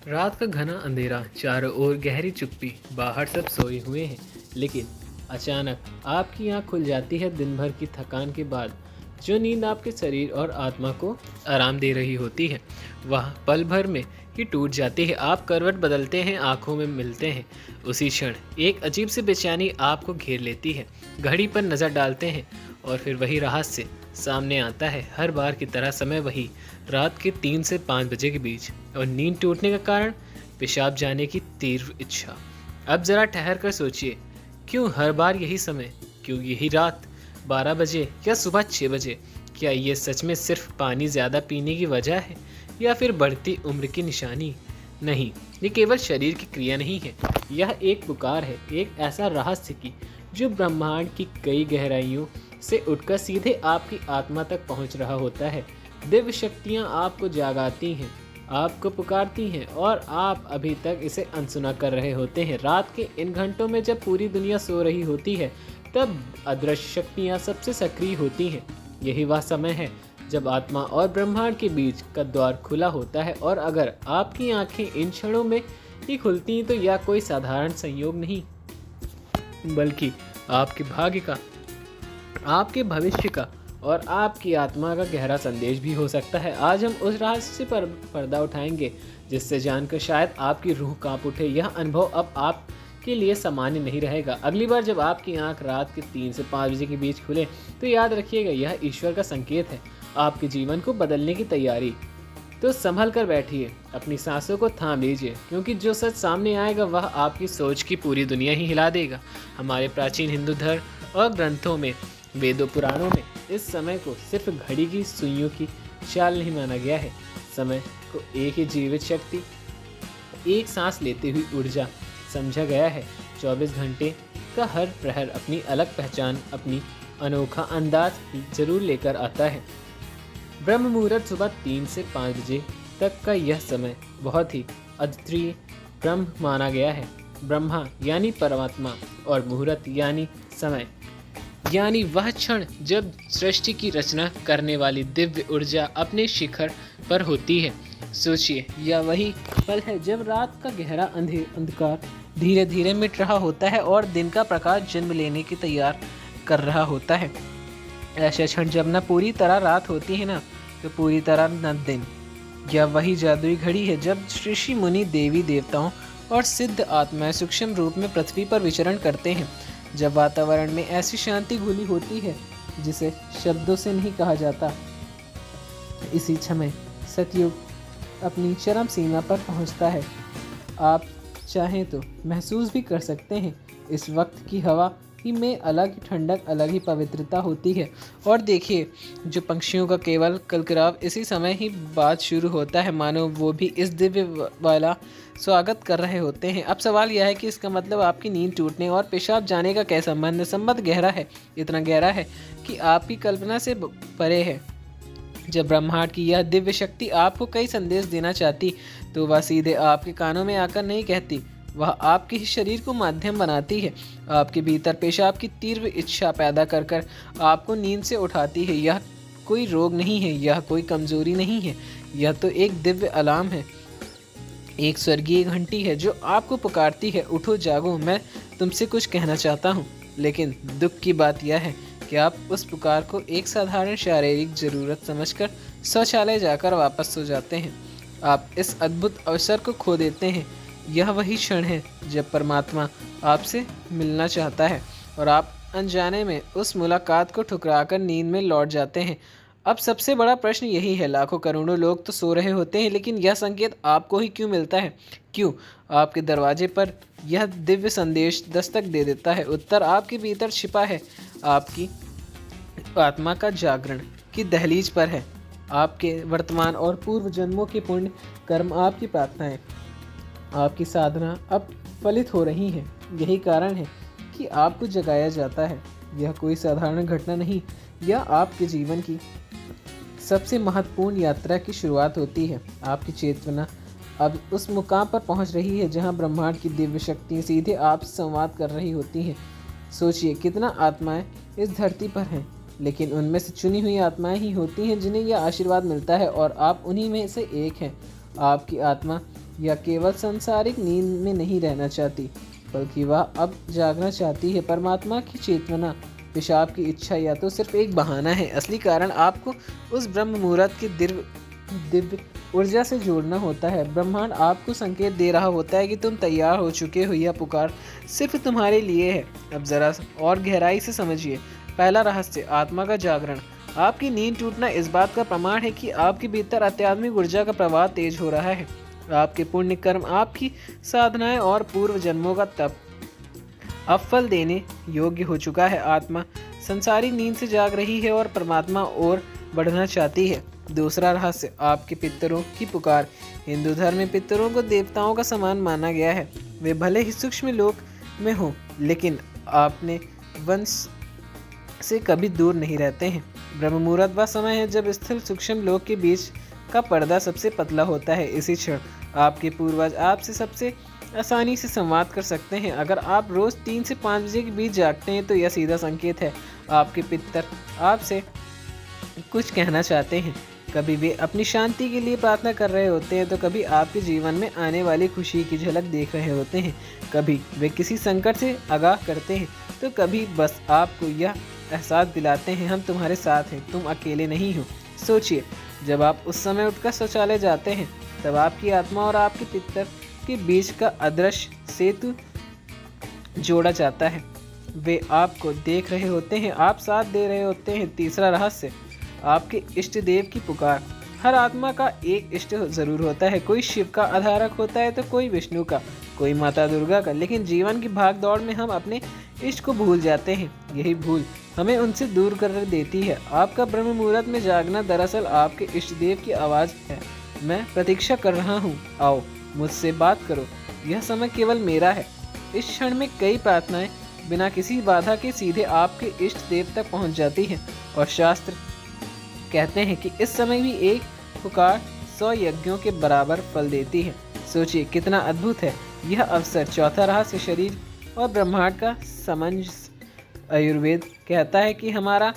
रात का घना अंधेरा, चारों ओर गहरी चुप्पी, बाहर सब सोए हुए हैं। लेकिन अचानक आपकी आंख खुल जाती है दिन भर की थकान के बाद। जो नींद आपके शरीर और आत्मा को आराम दे रही होती है वह पल भर में ही टूट जाती है। आप करवट बदलते हैं, आंखों में मिलते हैं। उसी क्षण एक अजीब सी बेचैनी आपको घेर लेती है। घड़ी पर नज़र डालते हैं और फिर वही रहस्य सामने आता है। हर बार की तरह समय वही, रात के 3 से 5 बजे के बीच, और नींद टूटने का कारण पेशाब जाने की तीव्र इच्छा। अब जरा ठहर कर सोचिए, क्यों हर बार यही समय? क्यों यही रात 12 बजे या सुबह 6 बजे? क्या ये सच में सिर्फ पानी ज़्यादा पीने की वजह है या फिर बढ़ती उम्र की निशानी? नहीं, ये केवल शरीर की क्रिया नहीं है। यह एक पुकार है, एक ऐसा रहस्य की जो ब्रह्मांड की कई गहराइयों से उठकर सीधे आपकी आत्मा तक पहुंच रहा होता है। दिव्य शक्तियां आपको जागाती हैं, आपको पुकारती हैं, और आप अभी तक इसे अनसुना कर रहे होते हैं। रात के इन घंटों में जब पूरी दुनिया सो रही होती है, तब अदृश्य शक्तियां सबसे सक्रिय होती हैं। यही वह समय है जब आत्मा और ब्रह्मांड के बीच का द्वार खुला होता है, और अगर आपकी आंखें इन क्षणों में ही खुलती तो यह कोई साधारण संयोग नहीं, बल्कि आपके भाग्य का, आपके भविष्य का और आपकी आत्मा का गहरा संदेश भी हो सकता है। आज हम उस रहस्य पर पर्दा उठाएंगे जिससे जानकर शायद आपकी रूह कांप उठे। यह अनुभव अब आपके लिए सामान्य नहीं रहेगा। अगली बार जब आपकी आंख रात के 3 से 5 बजे के बीच खुले तो याद रखिएगा, यह ईश्वर का संकेत है, आपके जीवन को बदलने की तैयारी। तो संभल कर बैठिए, अपनी सांसों को थाम लीजिए, क्योंकि जो सच सामने आएगा वह आपकी सोच की पूरी दुनिया ही हिला देगा। हमारे प्राचीन हिंदू धर्म और ग्रंथों में, वेदों पुराणों में इस समय को सिर्फ घड़ी की सुइयों की चाल नहीं माना गया है। समय को एक ही जीवित शक्ति, एक सांस लेती हुई ऊर्जा समझा गया है। 24 घंटे का हर प्रहर अपनी अलग पहचान, अपनी अनोखा अंदाज जरूर लेकर आता है। ब्रह्म मुहूर्त सुबह 3 से 5 बजे तक का यह समय बहुत ही अद्वितीय ब्रह्म माना गया है। ब्रह्मा यानी परमात्मा और मुहूर्त यानी समय, यानी वह क्षण जब सृष्टि की रचना करने वाली दिव्य ऊर्जा अपने शिखर पर होती है। सोचिए, यह वही पल है जब रात का गहरा अंधकार धीरे धीरे मिट रहा होता है और दिन का प्रकाश जन्म लेने की तैयार कर रहा होता है। ऐसा क्षण जब न पूरी तरह रात होती है, ना तो पूरी तरह न दिन। यह वही जादुई घड़ी है जब ऋषि मुनि, देवी देवताओं और सिद्ध आत्माएं सूक्ष्म रूप में पृथ्वी पर विचरण करते हैं। जब वातावरण में ऐसी शांति घुली होती है जिसे शब्दों से नहीं कहा जाता। इसी समय सतयुग अपनी चरम सीमा पर पहुंचता है। आप चाहें तो महसूस भी कर सकते हैं, इस वक्त की हवा ही में अलग ही ठंडक, अलग ही पवित्रता होती है। और देखिए, जो पक्षियों का केवल कलकलाव इसी समय ही बात शुरू होता है, मानो वो भी इस दिव्य वाला स्वागत कर रहे होते हैं। अब सवाल यह है कि इसका मतलब आपकी नींद टूटने और पेशाब जाने का क्या संबंध है? संबंध गहरा है, इतना गहरा है कि आपकी कल्पना से परे है। जब ब्रह्मांड की यह दिव्य शक्ति आपको कई संदेश देना चाहती तो वह सीधे आपके कानों में आकर नहीं कहती, वह आपके ही शरीर को माध्यम बनाती है। आपके भीतर पेशाब की तीव्र इच्छा पैदा कर कर आपको नींद से उठाती है। यह कोई रोग नहीं है, यह कोई कमजोरी नहीं है, यह तो एक दिव्य अलार्म है, एक स्वर्गीय घंटी है जो आपको पुकारती है, उठो जागो, मैं तुमसे कुछ कहना चाहता हूँ। लेकिन दुख की बात यह है कि आप उस पुकार को एक साधारण शारीरिक ज़रूरत समझकर शौचालय जाकर वापस सो जाते हैं। आप इस अद्भुत अवसर को खो देते हैं। यह वही क्षण है जब परमात्मा आपसे मिलना चाहता है और आप अनजाने में उस मुलाकात को ठुकराकर नींद में लौट जाते हैं। अब सबसे बड़ा प्रश्न यही है, लाखों करोड़ों लोग तो सो रहे होते हैं, लेकिन यह संकेत आपको ही क्यों मिलता है? क्यों आपके दरवाजे पर यह दिव्य संदेश दस्तक दे देता है? उत्तर आपके भीतर छिपा है, आपकी आत्मा का जागरण की दहलीज पर है। आपके वर्तमान और पूर्व जन्मों के पुण्य कर्म, आपकी प्रार्थनाएं, आपकी साधना अब फलित हो रही हैं। यही कारण है कि आपको जगाया जाता है। यह कोई साधारण घटना नहीं, यह आपके जीवन की सबसे महत्वपूर्ण यात्रा की शुरुआत होती है। आपकी चेतना अब उस मुकाम पर पहुंच रही है जहां ब्रह्मांड की दिव्य शक्तियां सीधे आपसे संवाद कर रही होती हैं। सोचिए, कितना आत्माएं इस धरती पर हैं, लेकिन उनमें से चुनी हुई आत्माएं ही होती हैं जिन्हें यह आशीर्वाद मिलता है, और आप उन्हीं में से एक हैं। आपकी आत्मा यह केवल सांसारिक नींद में नहीं रहना चाहती, बल्कि वह अब जागना चाहती है। परमात्मा की चेतना, पेशाब की इच्छा या तो सिर्फ एक बहाना है। असली कारण आपको उस ब्रह्म मुहूर्त की दिव्य ऊर्जा से जोड़ना होता है। ब्रह्मांड आपको संकेत दे रहा होता है कि तुम तैयार हो चुके हो। यह पुकार सिर्फ तुम्हारे लिए है। अब जरा और गहराई से समझिए। पहला रहस्य, आत्मा का जागरण। आपकी नींद टूटना इस बात का प्रमाण है कि आपके भीतर आध्यात्मिक ऊर्जा का प्रवाह तेज हो रहा है। आपके पुण्य कर्म, आपकी साधनाएं और पूर्व जन्मों का तप अब फल देने योग्य हो चुका है। आत्मा संसारी नींद से जाग रही है और परमात्मा और बढ़ना चाहती है। दूसरा रहस्य, आपके पितरों की पुकार। हिंदू धर्म में पितरों को देवताओं का समान माना गया है। वे भले ही सूक्ष्म लोक में हों, लेकिन आपने वंश से कभी दूर नहीं रहते हैं। ब्रह्म मुहूर्त वह समय है जब स्थूल सूक्ष्म लोक के बीच का पर्दा सबसे पतला होता है। इसी क्षण आपके पूर्वज आपसे सबसे आसानी से संवाद कर सकते हैं। अगर आप रोज 3 से 5 बजे के बीच जागते हैं तो यह सीधा संकेत है आपके पितर आपसे कुछ कहना चाहते हैं। कभी वे अपनी शांति के लिए प्रार्थना कर रहे होते हैं, तो कभी आपके जीवन में आने वाली खुशी की झलक देख रहे होते हैं। कभी वे किसी संकट से आगाह करते हैं, तो कभी बस आपको यह एहसास दिलाते हैं, हम तुम्हारे साथ हैं, तुम अकेले नहीं हो। सोचिए, जब आप उस समय उठकर शौचालय जाते हैं, तब आपकी आत्मा और आपके पितर के बीच का अदृश्य सेतु जोड़ा जाता है। वे आपको देख रहे होते हैं, आप साथ दे रहे होते हैं। तीसरा रहस्य, आपके इष्ट देव की पुकार। हर आत्मा का एक इष्ट जरूर होता है। कोई शिव का आधारक होता है, तो कोई विष्णु का, कोई माता दुर्गा का। लेकिन जीवन की भाग दौड़ में हम अपने इष्ट को भूल जाते हैं। यही भूल हमें उनसे दूर कर देती है। आपका ब्रह्म मुहूर्त में जागना दरअसल आपके इष्ट देव की आवाज़ है। मैं प्रतीक्षा कर रहा हूँ, आओ मुझसे बात करो, यह समय केवल मेरा है। इस क्षण में कई प्रार्थनाएं बिना किसी बाधा के सीधे आपके इष्ट देव तक पहुँच जाती हैं। और शास्त्र कहते हैं कि इस समय भी एक पुकार 100 यज्ञों के बराबर फल देती है। सोचिए कितना अद्भुत है यह अवसर। चौथा रहस्य, शरीर और ब्रह्मांड का सामंजस्य। आयुर्वेद कहता है कि हमारा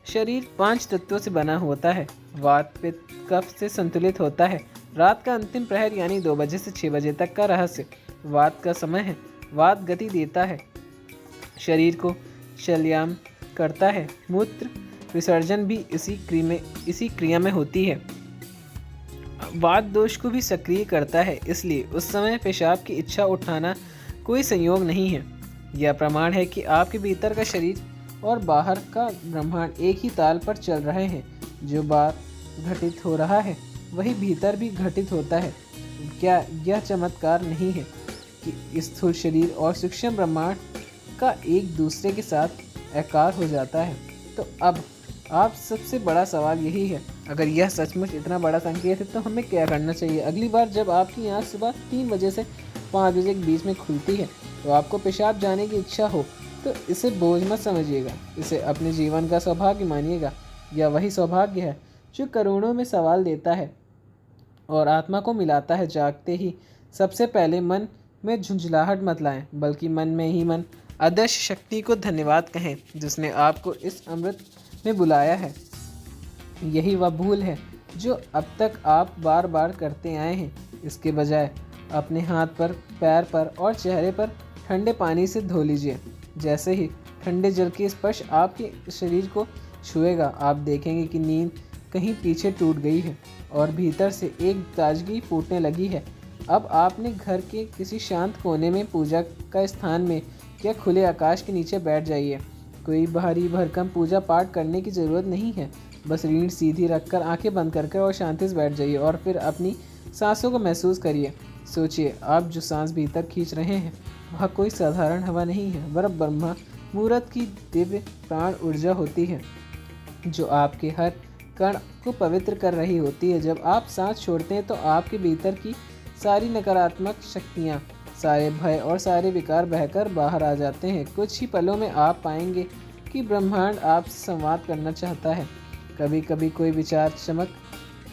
शरीर 5 तत्वों से बना होता है। वात, पित्त, कफ से संतुलित होता है। रात का अंतिम प्रहर यानी 2 बजे से 6 बजे तक का रहस्य वात का समय है। वात गति देता है, शरीर को शलयाम करता है। मूत्र विसर्जन भी इसी क्रिया में होती है। वात दोष को भी सक्रिय करता है, इसलिए उस समय पेशाब की इच्छा उठाना कोई संयोग नहीं है। यह प्रमाण है कि आपके भीतर का शरीर और बाहर का ब्रह्मांड एक ही ताल पर चल रहे हैं। जो बाहर घटित हो रहा है वही भीतर भी घटित होता है। क्या यह चमत्कार नहीं है कि स्थूल शरीर और सूक्ष्म ब्रह्मांड का एक दूसरे के साथ एकार हो जाता है? तो अब आप सबसे बड़ा सवाल यही है, अगर यह सचमुच इतना बड़ा संकेत है तो हमें क्या करना चाहिए? अगली बार जब आपकी आँख सुबह 3 बजे से 5 बजे के बीच में खुलती है, तो आपको पेशाब जाने की इच्छा हो, तो इसे बोझ मत समझिएगा, इसे अपने जीवन का सौभाग्य मानिएगा। यह वही सौभाग्य है जो करोड़ों में सवाल देता है और आत्मा को मिलाता है। जागते ही सबसे पहले मन में झुंझलाहट मत लाएं, बल्कि मन में ही मन अदृश्य शक्ति को धन्यवाद कहें जिसने आपको इस अमृत में बुलाया है। यही वह भूल है जो अब तक आप बार बार करते आए हैं। इसके बजाय अपने हाथ पर, पैर पर और चेहरे पर ठंडे पानी से धो लीजिए। जैसे ही ठंडे जल की स्पर्श आपके शरीर को छुएगा, आप देखेंगे कि नींद कहीं पीछे टूट गई है और भीतर से एक ताजगी फूटने लगी है। अब आपने घर के किसी शांत कोने में, पूजा का स्थान में या खुले आकाश के नीचे बैठ जाइए। कोई भारी भरकम पूजा पाठ करने की ज़रूरत नहीं है। बस रीढ़ सीधी रखकर, आंखें बंद करके और शांति से बैठ जाइए और फिर अपनी सांसों को महसूस करिए। सोचिए, आप जो सांस भीतर खींच रहे हैं वह कोई साधारण हवा नहीं है, वह ब्रह्मा मुहूर्त की दिव्य प्राण ऊर्जा होती है जो आपके हर कण को पवित्र कर रही होती है। जब आप सांस छोड़ते हैं तो आपके भीतर की सारी नकारात्मक शक्तियाँ, सारे भय और सारे विकार बहकर बाहर आ जाते हैं। कुछ ही पलों में आप पाएंगे कि ब्रह्मांड आपसे संवाद करना चाहता है। कभी कभी कोई विचार चमक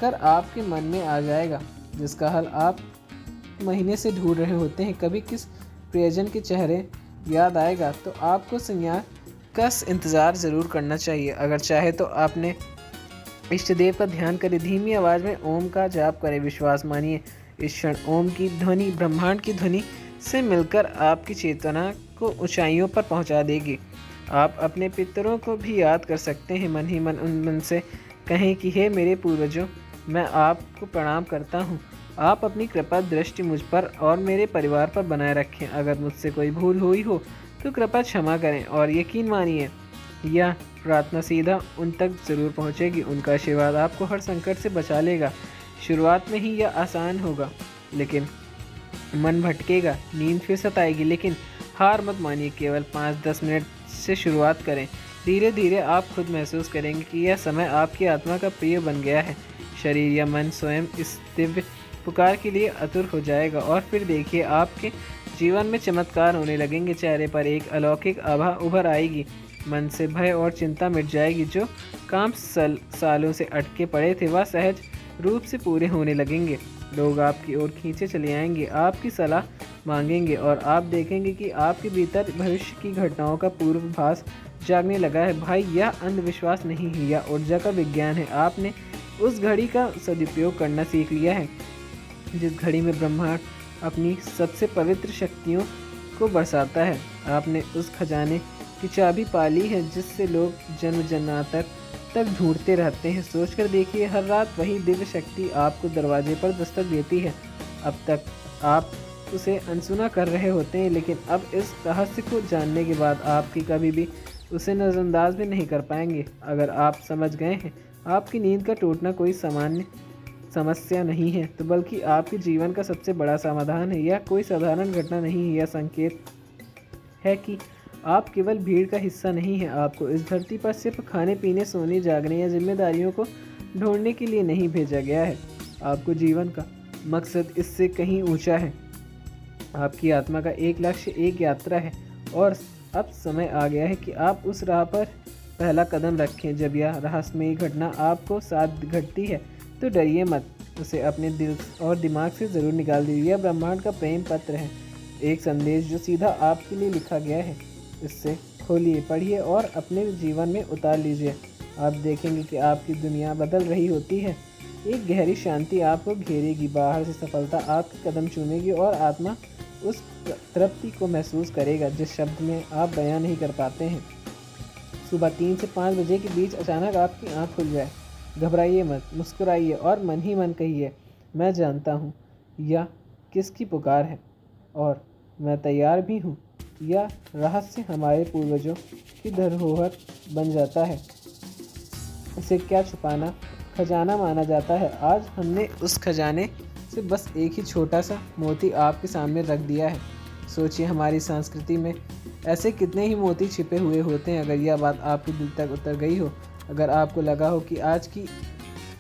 कर आपके मन में आ जाएगा जिसका हल आप महीने से ढूंढ रहे होते हैं। कभी किस प्रियजन के चेहरे याद आएगा तो आपको संज्ञा कस इंतज़ार ज़रूर करना चाहिए। अगर चाहे तो आपने इष्ट देव का ध्यान करें, धीमी आवाज़ में ओम का जाप करें। विश्वास मानिए, इस क्षण ओम की ध्वनि ब्रह्मांड की ध्वनि से मिलकर आपकी चेतना को ऊंचाइयों पर पहुंचा देगी। आप अपने पितरों को भी याद कर सकते हैं। मन ही मन उनसे कहें कि हे मेरे पूर्वजों, मैं आपको प्रणाम करता हूँ। आप अपनी कृपा दृष्टि मुझ पर और मेरे परिवार पर बनाए रखें। अगर मुझसे कोई भूल हुई हो तो कृपया क्षमा करें और यकीन मानिए यह प्रार्थना सीधा उन तक ज़रूर पहुँचेगी। उनका आशीर्वाद आपको हर संकट से बचा लेगा। शुरुआत में ही यह आसान होगा, लेकिन मन भटकेगा, नींद फिर सताएगी, लेकिन हार मत मानिए। केवल 5-10 मिनट से शुरुआत करें। धीरे धीरे आप खुद महसूस करेंगे कि यह समय आपकी आत्मा का प्रिय बन गया है। शरीर या मन स्वयं इस दिव्य पुकार के लिए आतुर हो जाएगा और फिर देखिए आपके जीवन में चमत्कार होने लगेंगे। चेहरे पर एक अलौकिक आभा उभर आएगी। मन से भय और चिंता मिट जाएगी। जो काम सालों से अटके पड़े थे वह सहज रूप से पूरे होने लगेंगे। लोग आपकी ओर खींचे चले आएंगे, आपकी सलाह मांगेंगे और आप देखेंगे कि आपके भीतर भविष्य की घटनाओं का पूर्वाभास जागने लगा है। भाई, यह अंधविश्वास नहीं है, यह ऊर्जा का विज्ञान है। आपने उस घड़ी का सदुपयोग करना सीख लिया है जिस घड़ी में ब्रह्मांड अपनी सबसे पवित्र शक्तियों को बरसाता है। आपने उस खजाने की चाबी पाली है जिससे लोग जन्म जन्मांतर तक ढूंढते रहते हैं। सोचकर देखिए, हर रात वही दिव्य शक्ति आपको दरवाजे पर दस्तक देती है। अब तक आप उसे अनसुना कर रहे होते हैं, लेकिन अब इस रहस्य को जानने के बाद आपकी कभी भी उसे नज़रअंदाज भी नहीं कर पाएंगे। अगर आप समझ गए हैं आपकी नींद का टूटना कोई सामान्य समस्या नहीं है, तो बल्कि आपके जीवन का सबसे बड़ा समाधान है। यह कोई साधारण घटना नहीं है, यह संकेत है कि आप केवल भीड़ का हिस्सा नहीं हैं। आपको इस धरती पर सिर्फ खाने पीने, सोने, जागने या जिम्मेदारियों को ढूंढने के लिए नहीं भेजा गया है। आपको जीवन का मकसद इससे कहीं ऊंचा है। आपकी आत्मा का एक लक्ष्य, एक यात्रा है और अब समय आ गया है कि आप उस राह पर पहला कदम रखें। जब यह रहस्यमयी घटना आपको साथ घटती है तो डरिए मत, उसे अपने दिल और दिमाग से ज़रूर निकाल दीजिए। यह ब्रह्मांड का प्रेम पत्र है, एक संदेश जो सीधा आपके लिए लिखा गया है। इससे खोलिए, पढ़िए और अपने जीवन में उतार लीजिए। आप देखेंगे कि आपकी दुनिया बदल रही होती है। एक गहरी शांति आपको घेरेगी, बाहर से सफलता आपके कदम चूमेगी और आत्मा उस तृप्ति को महसूस करेगा जिस शब्द में आप बयां नहीं कर पाते हैं। सुबह 3 से 5 बजे के बीच अचानक आपकी आँख खुल जाए। घबराइए मत, मुस्कुराइए और मन ही मन कहिए, मैं जानता हूँ यह किसकी पुकार है और मैं तैयार भी हूँ। यह रहस्य हमारे पूर्वजों की धरोहर बन जाता है। इसे क्या छुपाना खजाना माना जाता है। आज हमने उस खजाने से बस एक ही छोटा सा मोती आपके सामने रख दिया है। सोचिए, हमारी संस्कृति में ऐसे कितने ही मोती छिपे हुए होते हैं। अगर यह बात आपके दिल तक उतर गई हो, अगर आपको लगा हो कि आज की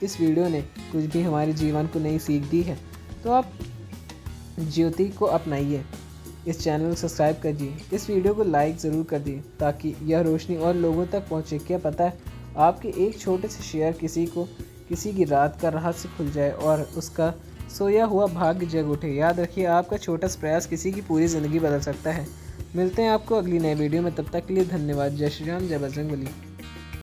इस वीडियो ने कुछ भी हमारे जीवन को नई सीख दी है, तो आप ज्योति को अपनाइए। इस चैनल को सब्सक्राइब करिए, इस वीडियो को लाइक ज़रूर कर दिए ताकि यह रोशनी और लोगों तक पहुंचे। क्या पता है आपके एक छोटे से शेयर किसी की रात का रहस्य खुल जाए और उसका सोया हुआ भाग्य जग उठे। याद रखिए, आपका छोटा सा प्रयास किसी की पूरी ज़िंदगी बदल सकता है। मिलते हैं आपको अगली नई वीडियो में, तब तक के लिए धन्यवाद। जय श्री राम, जय बजरंगबली।